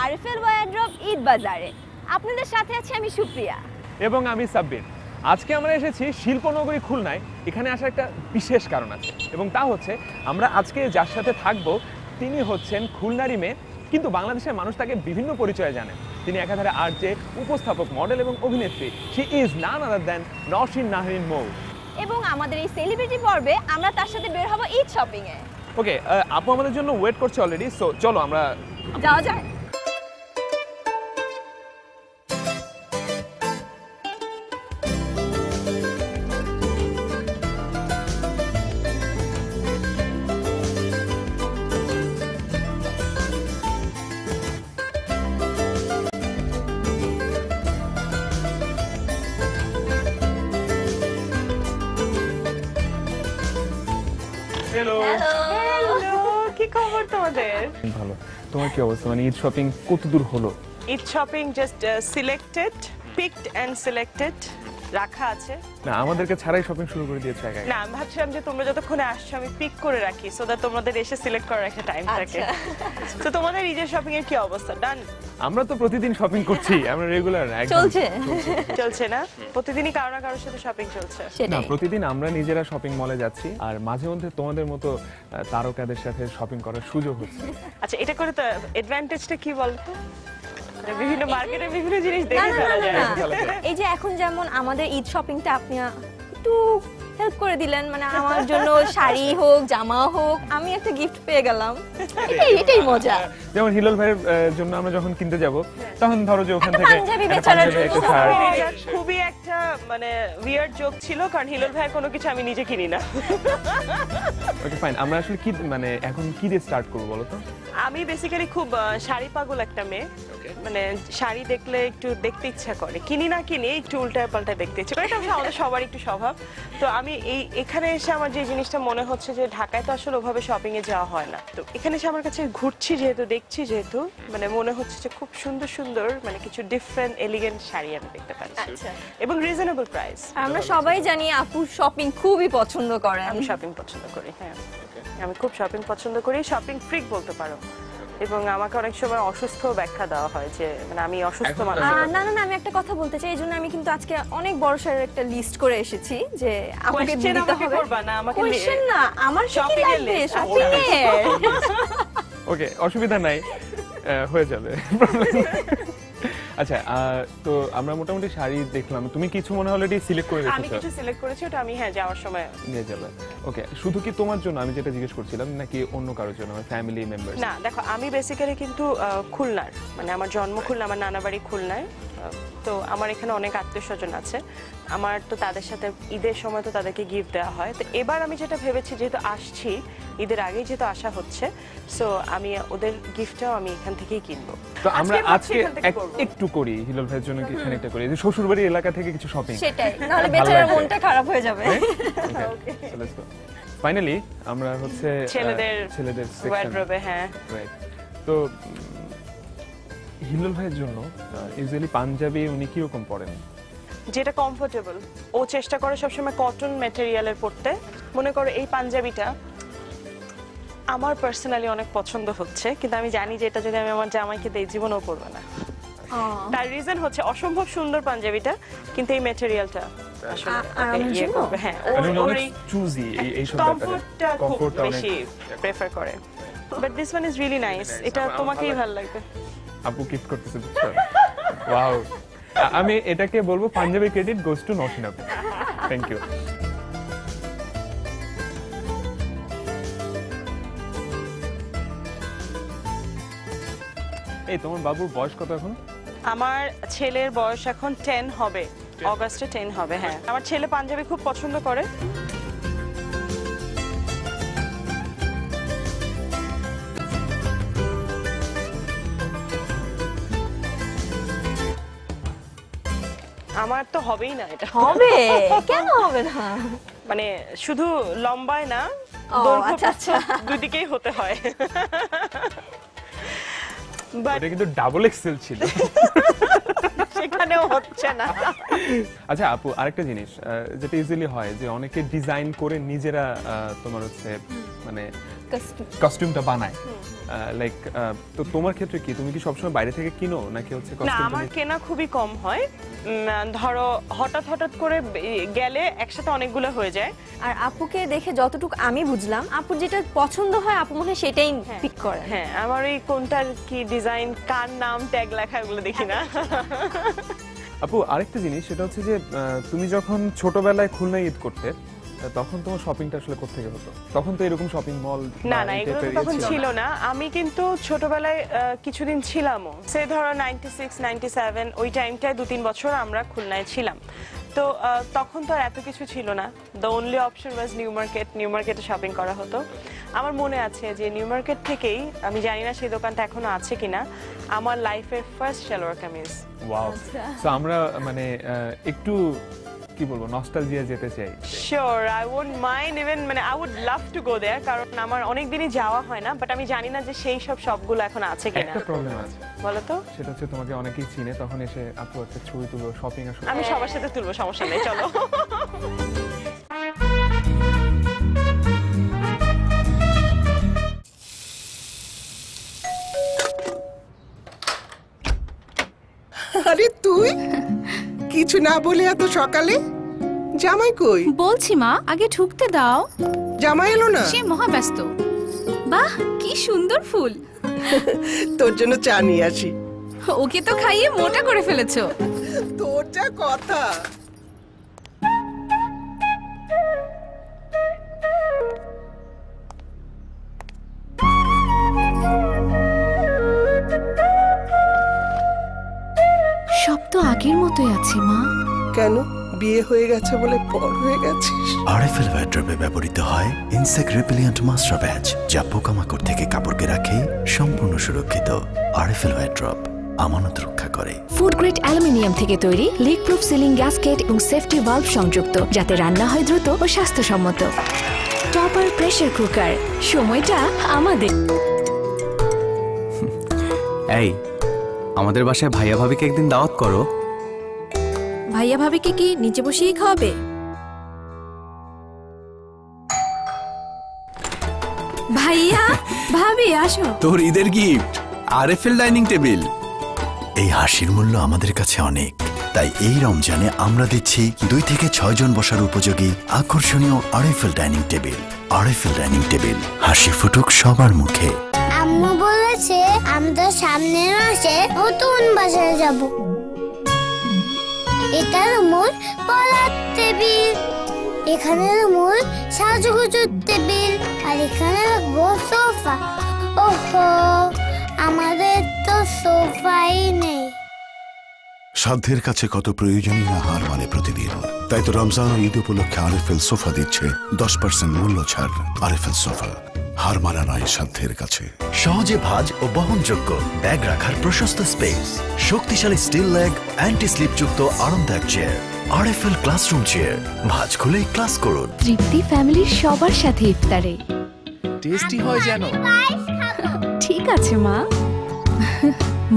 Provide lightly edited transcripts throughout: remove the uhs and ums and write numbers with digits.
RFL wardrobe Eid বাজারে। আপনাদের সাথে আছি আমি সুপ্রিয়া এবং আমি সাব্বির। আজকে আমরা এসেছি শিল্পনগরী খুলনায়। এখানে আসার একটা বিশেষ কারণ আছে এবং তা হচ্ছে আমরা আজকে যার সাথে থাকবো তিনি হচ্ছেন খুলনারই মেয়ে, কিন্তু বাংলাদেশের মানুষ তাকে বিভিন্ন পরিচয়ে জানেন। তিনি একাধারে আরজে, উপস্থাপক, মডেল এবং অভিনেত্রী। She is none other than Nowshin Nahrin Mou. এবং আমাদের এই সেলিব্রিটি পর্বে আমরা তার সাথে বের হব ঈদ শপিং এ। ওকে, আপু আমাদের জন্য ওয়েট করছে অলরেডি, সো চলো আমরা যাওয়া যায়। হ্যালো। কি খবর তোমাদের? ভালো। তোমার কি অবস্থা? মানে ঈদ শপিং কতদূর হলো? Eid shopping just selected, picked and selected রাখা আছে। না, আমাদেরকে ছাড়াই শপিং শুরু করে দিয়েছে একা। না, আমি ভাবছিলাম যে তোমরা যতক্ষণে আসছো আমি পিক করে রাখি সো দ্যাট তোমাদের এসে সিলেক্ট করার একটা টাইম থাকে। তো তোমাদের ঈদের শপিং এর কি অবস্থা? ডান? আমরা তো প্রতিদিন শপিং করছি, আমরা রেগুলার চলছে না? প্রতিদিনই কারো না কারোর সাথে শপিং চলছে। না, প্রতিদিন আমরা নিজেরা শপিং মলে যাচ্ছি আর মাঝে মধ্যে তোমাদের মতো তারকাদের সাথে শপিং করার সুযোগ হচ্ছে। আচ্ছা, এটা করে তো অ্যাডভান্টেজটা কি বলতো? বিভিন্ন মার্কেটে বিভিন্ন জিনিস দেখে ফেলা যায়। এই যে এখন যেমন আমাদের ঈদ শপিংটা আপনি একটু হেল্প করে দিলেন, মানে আমার জন্য শাড়ি হোক, জামা হোক, আমি একটা গিফট পেয়ে গেলাম। এটাই মজা। যেমন হিলাল ভাইয়ের জন্য আমরা যখন কিনতে যাব তখন ধরো যে ওখান থেকে পাঞ্জাবি বেচারার জন্য খুবই একটা মানে উইয়ার্ড জোক ছিল, কারণ হিলাল ভাই কোনো কিছু আমি নিজে কিনি না। ওকে ফাইন, আমরা আসলে কি মানে এখন কি দিয়ে স্টার্ট করব বলো তো? আমি বেসিক্যালি খুব শাড়ি পাগল একটা মেয়ে, মানে শাড়ি দেখলে একটু দেখতে ইচ্ছা করে, কিনি না কিনি একটু উল্টায় পাল্টায় দেখতে ইচ্ছা করে, এটা আমাদের সবার একটু স্বভাব। তো আমি এখানে এসে আমার যে জিনিসটা মনে হচ্ছে যে ঢাকায় তো আসলে ওভাবে শপিং এ যাওয়া হয় না, তো এখানে এসে আমার কাছে ঘুরছি যেহেতু, দেখছি যেহেতু, মানে মনে হচ্ছে যে খুব সুন্দর সুন্দর মানে কিছু ডিফারেন্ট এলিগেন্ট শাড়ি আমি দেখতে পাচ্ছি এবং রিজনেবল প্রাইস। আমরা সবাই জানি আপু শপিং খুবই পছন্দ করে। আমি শপিং পছন্দ করি, হ্যাঁ আমি খুব শপিং পছন্দ করি, শপিং ফ্রিক বলতে পারো। এবং আমাকে অনেক সময় অসুস্থ ব্যাখ্যা দেওয়া হয় যে মানে আমি অসুস্থ মানুষ। না না না, আমি একটা কথা বলতে চাই, এইজন্য আমি কিন্তু আজকে অনেক বড় সড় একটা লিস্ট করে এসেছি যে আমাকে দিতে হবে। করবা না আমাকে, কোশ্চেন না, আমার শপিং লাগবে, শপিং এ। ওকে, অসুবিধা নাই, হয়ে যাবে। আচ্ছা, তো আমরা মোটামুটি শাড়ি দেখলাম, তুমি কিছু মনে অলরেডি সিলেক্ট করে রেখেছো? আমি কিছু সিলেক্ট করেছি, ওটা আমি যাওয়ার সময় নিয়ে যাবে। ওকে, শুধু কি তোমার জন্য আমি যেটা জিজ্ঞেস করছিলাম নাকি অন্য কারোর জন্য, ফ্যামিলি মেম্বার? না দেখো, আমি বেসিক্যালি কিন্তু খুলনার, মানে আমার জন্ম খুলনা, আমার নানা বাড়ি খুলনায়, তো আমার এখানে অনেক আত্মীয়স্বজন আছে। আমার তো তাদের সাথে ঈদের সময় তো তাদেরকে গিফট দেওয়া হয়। তো এবার আমি যেটা ভেবেছি, যেহেতু আসছি ঈদের আগেই যেহেতু আসা হচ্ছে, সো আমি ওদের গিফটটাও আমি এখান থেকেই কিনবো। তো আমরা আজকে একটু করি হিলাল ভাইয়ের জন্য, এখানে একটা করি, যে শ্বশুরবাড়ি এলাকা থেকে কিছু শপিং, সেটাই, নাহলে বেচারার মনটা খারাপ হয়ে যাবে। ওকে, লেটস গো। ফাইনালি আমরা হচ্ছে ছেলেদের ওয়ার্ড্রবে, হ্যাঁ রাইট। তো হিলাল ভাইয়ের জন্য ইউজুয়ালি পাঞ্জাবি উনি কি রকম পরেন? যেটা কমফোর্টেবল। ও চেষ্টা করে সবসময় কটন ম্যাটেরিয়ালের পরতে। মনে করো এই পাঞ্জাবিটা আমার পার্সোনালি অনেক পছন্দ হচ্ছে, কিন্তু আমি জানি যে এটা যদি আমি আমার জামাইকে দেই জীবনেও পরবে না। তার রিজন হচ্ছে অসম্ভব সুন্দর পাঞ্জাবিটা, কিন্তু এই ম্যাটেরিয়ালটা আসলে ইয়ে করবে। হ্যাঁ, ওর এই চুজি এই সব কমফোর্টটা খুব বেশি প্রেফার করে। But this one is really nice, এটা তোমাকেই ভালো লাগবে। আপু কিট করতেছে, বুঝছো? ওয়াও, আমি এটাকে বলবো Punjabi credit goes to Nowshin আপু। Thank you. এই তোমার বাবুর বয়স কত এখন? আমার ছেলের বয়স এখন 10 হবে, অগাস্টে 10 হবে। হ্যাঁ, আমার ছেলে পাঞ্জাবি খুব পছন্দ করে। আমার তো হবেই না, এটা হবে কেন হবে না? মানে শুধু লম্বায় না, আচ্ছা দুই দিকেই হতে হয়। এটা কিন্তু ডাবল এক্সেল ছিল। সেখানেও হচ্ছে না। আচ্ছা আপু, আরেকটা জিনিস যেটা ইজিলি হয় যে অনেকে ডিজাইন করে নিজেরা তোমার হচ্ছে মানে কস্টিউমটা বানায়, লাইক তো তোমার ক্ষেত্রে কি, তুমি কি সবসময় বাইরে থেকে কিনো নাকি হচ্ছে না, কস্টিউম? আমার কেনা খুবই কম হয়। ধরো হঠাৎ করে গেলে একসাথে অনেকগুলো হয়ে যায়। আর আপুকে দেখে যতটুকু আমি বুঝলাম, আপুর যেটা পছন্দ হয় আপু মনে হয় সেটাই পিক করে। হ্যাঁ, আমার এই কোনটার কি ডিজাইন, কার নাম, ট্যাগ লেখা, এগুলো দেখি না। আপু আরেকটা জিনিস, সেটা হচ্ছে যে তুমি যখন ছোটবেলায় খুলনায় ঈদ করতে, তখন তোমার শপিংটা আসলে কোত্থেকে হতো? তখন তো এরকম শপিং মল না, এগুলো তো তখন ছিল না। আমি কিন্তু ছোটবেলায় কিছুদিন ছিলামও, সে ধরো 96, 97 ওই টাইমটায় 2-3 বছর আমরা খুলনায় ছিলাম। তো তখন তো আর এত কিছু ছিল না। The only option was new market. New মার্কেটে শপিং করা হতো। আমার মনে আছে যে নিউ মার্কেট থেকেই, আমি জানি না সেই দোকানটা এখনো আছে কিনা, আমার লাইফের first salwar kameez. Wow, so আমরা মানে একটু কি বলবো, নস্টালজিয়া যেতে চাই। Sure, I won't mind, even মানে I would love to go there, কারণ আমার অনেক দিনই যাওয়া হয় না, বাট আমি জানি না যে সেই সব শপগুলো এখন আছে কিনা। একটা প্রবলেম আছে, বলো তো। সেটা হচ্ছে তোমাকে অনেকেই চিনে, তখন এসে আপু একটা ছবি তুলবো শপিং আসলে। আমি সবার সাথে তুলবো, সমস্যা নেই, চলো। আরে তুই কিছু না বলে এত সকালে? জামাই কই? বলছি মা, আগে ঢুকতে দাও। জামাই এলো না? সে মহাব্যস্ত। বাহ, কি সুন্দর ফুল। তোর জন্য চা নিয়ে আসি। ওকে তো খাইয়ে মোটা করে ফেলেছো। তোর যা কথা। সব তো আগের মতোই আছে মা। কেন, বিয়ে হয়ে গেছে বলে পর হয়ে গেছিস? আরএফএল ওয়ার্ড্রোবে ব্যবহৃত হয় ইনসেক্ট রিপেলিয়েন্ট মাস্টার ব্যাচ, যা পোকামাকড় থেকে কাপড়কে রাখে সম্পূর্ণ সুরক্ষিত। আরএফএল ওয়ার্ড্রোব আমানত রক্ষা করে। ফুড গ্রেড অ্যালুমিনিয়াম থেকে তৈরি লিক প্রুফ সিলিং গ্যাসকেট এবং সেফটি ভালভ সংযুক্ত, যাতে রান্না হয় দ্রুত ও স্বাস্থ্যসম্মত। টপার প্রেসার কুকার, সময়টা আমাদের। এই, আমাদের বাসায় ভাইয়া ভাবিকে একদিন দাওয়াত করো। ভাইয়া ভাবিকে কি নিচে বসিয়ে খাওয়াবে? ভাইয়া ভাবি আসো। তোর ঈদের গিফট, আরএফএল ডাইনিং টেবিল। এই হাসির মূল্য আমাদের কাছে অনেক, তাই এই রমজানে আমরা দিচ্ছি 2 থেকে 6 জন বসার উপযোগী আকর্ষণীয় RFL dining table. RFL dining table, হাসি ফুটুক সবার মুখে। আম্মু বলেছে আমরা সামনের মাসে নতুন বাসায় যাব। এটার মোর পড়ার টেবিল, এখানে মোর সাজুগুজুর টেবিল, আর এখানে রাখবো সোফা। ওহো, আমাদের তো সোফাই নেই। সাধ্যের কাছে কত প্রয়োজনীয় না হার মানে প্রতিদিন। তাই তো রমজান ও ঈদ উপলক্ষে আরএফএল সোফা দিচ্ছে 10% মূল্য ছাড়। আরএফএল সোফা, হার মানা নয় সাধ্যের কাছে। সহজে ভাঁজ ও বহনযোগ্য, ব্যাগ রাখার প্রশস্ত স্পেস, শক্তিশালী স্টিল লেগ, অ্যান্টি স্লিপ যুক্ত আরামদায়ক চেয়ার। আরএফএল ক্লাসরুম চেয়ার, ভাঁজ খুলে ক্লাস করুন। তৃপ্তি ফ্যামিলির সবার সাথে ইফতারে। টেস্টি হয় যেন। ঠিক আছে মা,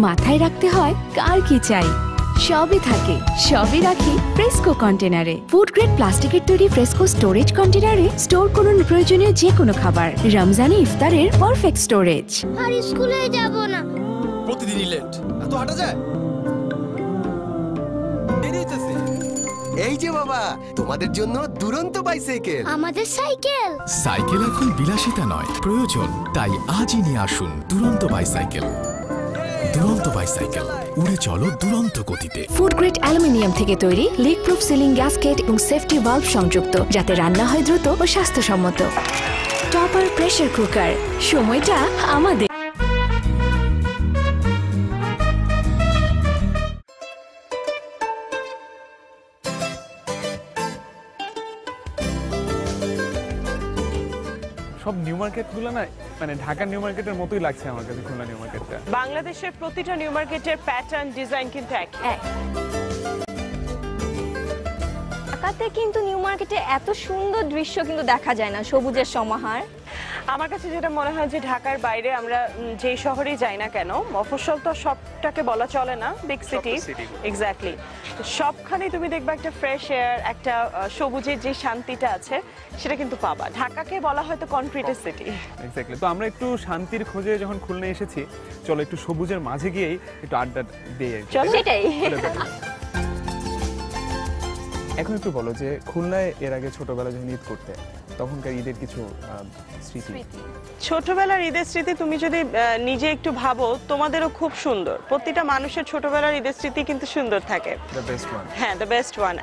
মাথায় রাখতে হয় কার কি চাই। সবই থাকে, সবই রাখি ফ্রেস্কো কন্টেনারে। ফুড গ্রেড প্লাস্টিকের তৈরি ফ্রেস্কো স্টোরেজ কন্টেনারে স্টোর করুন প্রয়োজনীয় যে কোনো খাবার। রমজানে ইফতারের পারফেক্ট স্টোরেজ। আর স্কুলে যাব না। প্রতিদিনই লেট, এত হাঁটা যায়? এই যে বাবা, তোমাদের জন্য দুরন্ত বাইসাইকেল। আমাদের সাইকেল। সাইকেল এখন বিলাসিতা নয়, প্রয়োজন। তাই আজই নিয়ে আসুন দুরন্ত বাইসাইকেল। দুরন্ত বাইসাইকেল, উড়ে চলো দুরন্ত গতিতে। ফুড গ্রেড অ্যালুমিনিয়াম থেকে তৈরি লিক প্রুফ সিলিং গ্যাসকেট এবং সেফটি ভালভ সংযুক্ত, যাতে রান্না হয় দ্রুত ও স্বাস্থ্যসম্মত। টপার প্রেসার কুকার, সময়টা আমাদের। সব নিউ মার্কেটগুলো না মানে ঢাকার নিউ মার্কেটের মতোই লাগছে আমার কাছে খুলনা নিউ মার্কেটটা। বাংলাদেশের প্রতিটা নিউ মার্কেটের প্যাটার্ন, ডিজাইন কিন্তু এক। ঢাকাতে কিন্তু নিউ মার্কেটে এত সুন্দর দৃশ্য কিন্তু দেখা যায় না, সবুজের সমাহার। আমার কাছে যেটা মনে হয় যে ঢাকার বাইরে আমরা যেই শহরেই যাই না কেন, মফস্বল তো সবটাকে বলা চলে না, বিগ সিটি, এক্স্যাক্টলি, সবখানেই তুমি দেখবা একটা ফ্রেশ এয়ার, একটা সবুজের যে শান্তিটা আছে সেটা কিন্তু পাবা। ঢাকাকে বলা হয়তো কনক্রিটের সিটি। এক্স্যাক্টলি। তো আমরা একটু শান্তির খোঁজে যখন খুলনায় এসেছি, চলো একটু সবুজের মাঝে গিয়েই একটু আড্ডা দিয়ে চলো সেটাই। এখন একটু বলো যে খুলনায় এর আগে ছোটবেলায় যখন ঈদ করতে, তখনকার ঈদের কিছু স্মৃতি। ছোটবেলার ঈদের স্মৃতি তুমি যদি নিজে একটু ভাবো, তোমাদেরও খুব সুন্দর। প্রতিটা মানুষের ছোটবেলার ঈদের স্মৃতি কিন্তু সুন্দর থাকে। The best one. হ্যাঁ, দ্য বেস্ট ওয়ান।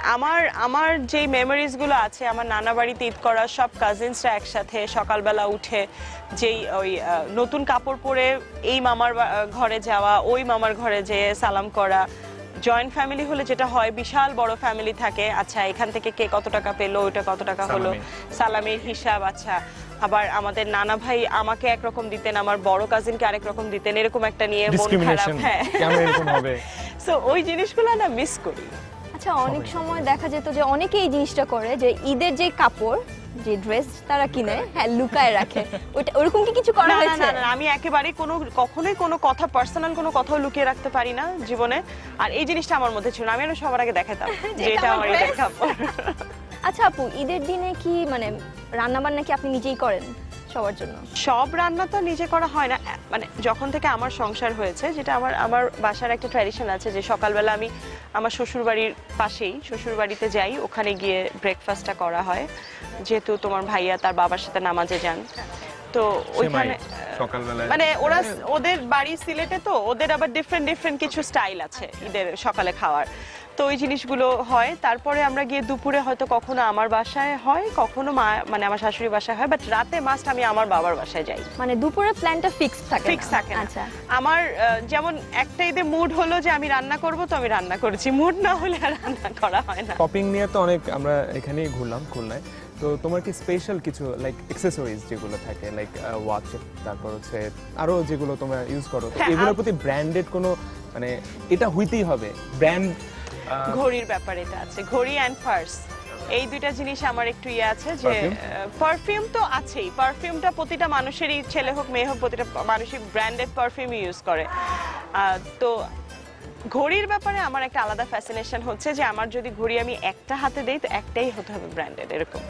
আমার যে মেমোরিজ গুলো আছে, আমার নানা বাড়িতে ঈদ করা, সব কাজিনসরা একসাথে সকালবেলা উঠে যেই ওই নতুন কাপড় পরে এই মামার ঘরে যাওয়া, ওই মামার ঘরে যেয়ে সালাম করা। জয়েন্ট ফ্যামিলি হলে যেটা হয়, বিশাল বড় ফ্যামিলি থাকে, আচ্ছা এখান থেকে কে কত টাকা পেলো, ওইটা কত টাকা হলো, সালামের হিসাব। আচ্ছা, আবার আমাদের নানা ভাই আমাকে একরকম দিতেন, আমার বড় কাজিনকে আরেক রকম দিতেন, এরকম একটা নিয়ে মন খারাপ। হ্যাঁ, কেমন এরকম হবে? সো ওই জিনিসগুলো না মিস করি। আচ্ছা, অনেক সময় দেখা যেত যে অনেকে এই জিনিসটা করে যে ঈদের যে কাপড়, যে ড্রেস তারা কিনে, হ্যাঁ, লুকায় রাখে। ওইটা ওরকম কি কিছু করা হয়েছে? না, আমি একেবারে কখনোই কোনো কথা, পার্সোনাল কোনো কথাও লুকিয়ে রাখতে পারি না জীবনে। আর এই জিনিসটা আমার মধ্যে ছিল না, আমি সবার আগে দেখাতাম যে এটা আমার ঈদের কাপড়। আচ্ছা আপু, ঈদের দিনে কি মানে রান্না বান্না কি আপনি নিজেই করেন সবার জন্য? সব রান্না তো নিজে করা হয় না, মানে যখন থেকে আমার সংসার হয়েছে, যেটা আমার বাসার একটা ট্র্যাডিশন আছে যে সকালবেলা আমি আমার শ্বশুরবাড়ির পাশেই শ্বশুরবাড়িতে যাই, ওখানে গিয়ে ব্রেকফাস্টটা করা হয়, যেহেতু তোমার ভাইয়া তার বাবার সাথে নামাজে যান। তো ওইখানে মানে ওদের বাড়ি সিলেটে, তো ওদের আবার ডিফারেন্ট কিছু স্টাইল আছে ঈদের সকালে খাওয়ার। তো ওই জিনিসগুলো হয়। তারপরে আমরা গিয়ে দুপুরে হয়তো কখনো আমার বাসায় হয়, কখনো মানে আমার শাশুড়ি বাসায় হয়, বাট রাতে মাস্ট আমি আমার বাবার বাসায় যাই। মানে দুপুরের প্ল্যানটা ফিক্স থাকে? ফিক্স থাকে। আচ্ছা, আমার যেমন একটা ঈদে মুড হলো যে আমি রান্না করব, তো আমি রান্না করেছি, মুড না হলে আর রান্না করা হয় না। শপিং নিয়ে তো অনেক আমরা এখানেই ঘুরলাম খুলনায়। তো তোমার কি স্পেশাল কিছু লাইক অ্যাকসেসরিজ যেগুলো থাকে, লাইক ওয়াচ, তারপর হচ্ছে আরো যেগুলো তোমরা ইউজ করো, তো এগুলোর প্রতি ব্র্যান্ডেড কোনো মানে এটা হইতেই হবে ব্র্যান্ড? ঘড়ির ব্যাপারে এটা আছে, ঘড়ি অ্যান্ড পার্স, এই দুইটা জিনিস আমার একটু ইয়ে আছে। যে পারফিউম তো আছেই, পারফিউমটা প্রতিটা মানুষেরই, ছেলে হোক মেয়ে হোক, প্রতিটা মানুষই ব্র্যান্ডেড পারফিউম ইউজ করে। তো ঘড়ির ব্যাপারে আমার একটা আলাদা ফ্যাসিনেশন হচ্ছে যে আমার যদি ঘড়ি আমি একটা হাতে দেই, তো একটাই হতে হবে ব্র্যান্ডেড, এরকম।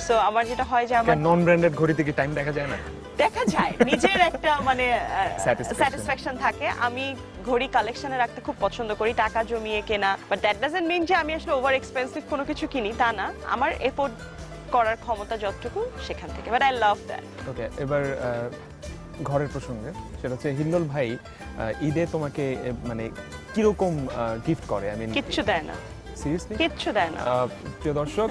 সো আমার যেটা হয় যে আমার নন ব্র্যান্ডেড ঘড়িতে কি টাইম দেখা যায় না? দেখা যায়, নিজের একটা মানে স্যাটিসফ্যাকশন থাকে। আমি ঘড়ি কালেকশনে রাখতে খুব পছন্দ করি, টাকা জমিয়ে কেনা, বাট দ্যাট ডাজন্ট মিন যে আমি আসলে ওভার এক্সপেন্সিভ কোনো কিছু কিনি, তা না। আমার এফোর্ড করার ক্ষমতা যতটুকু সেখান থেকে, বাট আই লাভ দ্যাট। ওকে, এবার ঘরের প্রসঙ্গে, সেটা হচ্ছে হিল্লোল ভাই ঈদে তোমাকে মানে কিরকম গিফট করে? আমি কিচ্ছু দেয় না, সিরিয়াসলি কিচ্ছু দেয় না। প্রিয় দর্শক,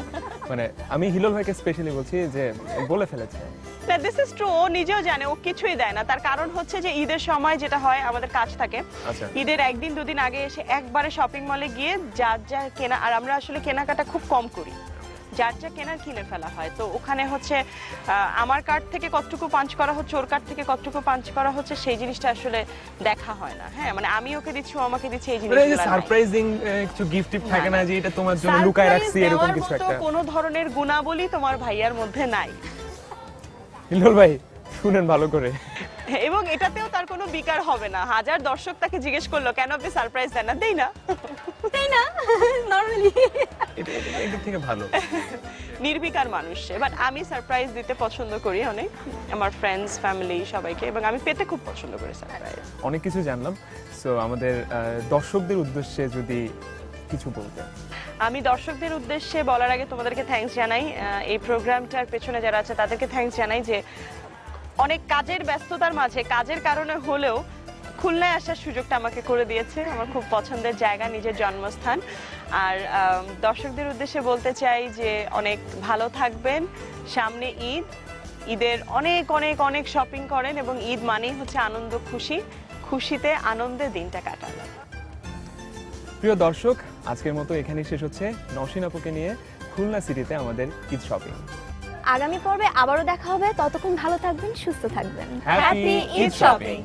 মানে আমি হিল্লোল ভাইকে স্পেশালি বলছি যে বলে ফেলেছে। দিস ইজ ট্রু, ও নিজেও জানে ও কিছুই দেয় না। তার কারণ হচ্ছে যে ঈদের সময় যেটা হয়, আমাদের কাজ থাকে, ঈদের একদিন দুদিন আগে এসে একবারে শপিং মলে গিয়ে যার যা কেনা, আর আমরা আসলে কেনাকাটা খুব কম করি, যার যা কেনার কিনে ফেলা হয়। তো ওখানে হচ্ছে আমার কার্ড থেকে কতটুকু পাঞ্চ করা হচ্ছে, ওর কার্ড থেকে কতটুকু পাঞ্চ করা হচ্ছে, সেই জিনিসটা আসলে দেখা হয় না। হ্যাঁ, মানে আমি ওকে দিচ্ছি, ও আমাকে দিচ্ছে, এই জিনিসগুলো সারপ্রাইজিং কিছু গিফট থাকে না যে এটা তোমার জন্য লুকায় রাখছি, এরকম কিছু একটা? কোনো ধরনের গুণাবলী তোমার ভাইয়ার মধ্যে নাই। হিল্লোল ভাই শুনেন ভালো করে, এবং এটাতেও তার কোনো বিকার হবে না। হাজার দর্শক তাকে জিজ্ঞেস করলো কেন আপনি সারপ্রাইজ দেন না, দেই না নরমালি, এটা থেকে ভালো নির্বিকার মানুষ সে। বাট আমি সারপ্রাইজ দিতে পছন্দ করি অনেক, আমার ফ্রেন্ডস ফ্যামিলি সবাইকে, এবং আমি পেতে খুব পছন্দ করি সারপ্রাইজ। অনেক কিছু জানলাম। সো আমাদের দর্শকদের উদ্দেশ্যে যদি কিছু বলতে? আমি দর্শকদের উদ্দেশ্যে বলার আগে তোমাদেরকে থ্যাঙ্কস জানাই, এই প্রোগ্রামটার পেছনে যারা আছে তাদেরকে থ্যাঙ্কস জানাই, যে অনেক কাজের ব্যস্ততার মাঝে, কাজের কারণে হলেও খুলনায় আসার সুযোগটা আমাকে করে দিয়েছে। আমার খুব পছন্দের জায়গা, নিজের জন্মস্থান। আর দর্শকদের উদ্দেশ্যে বলতে চাই যে অনেক ভালো থাকবেন, সামনে ঈদ, ঈদের অনেক অনেক অনেক শপিং করেন, এবং ঈদ মানেই হচ্ছে আনন্দ, খুশি, খুশিতে আনন্দে দিনটা কাটালেন। প্রিয় দর্শক, আজকের মতো এখানেই শেষ হচ্ছে নওশিন আপুকে নিয়ে খুলনা সিটিতে আমাদের ঈদ শপিং। আগামী পর্বে আবারও দেখা হবে, ততক্ষণ ভালো থাকবেন, সুস্থ থাকবেন। Happy Eid shopping.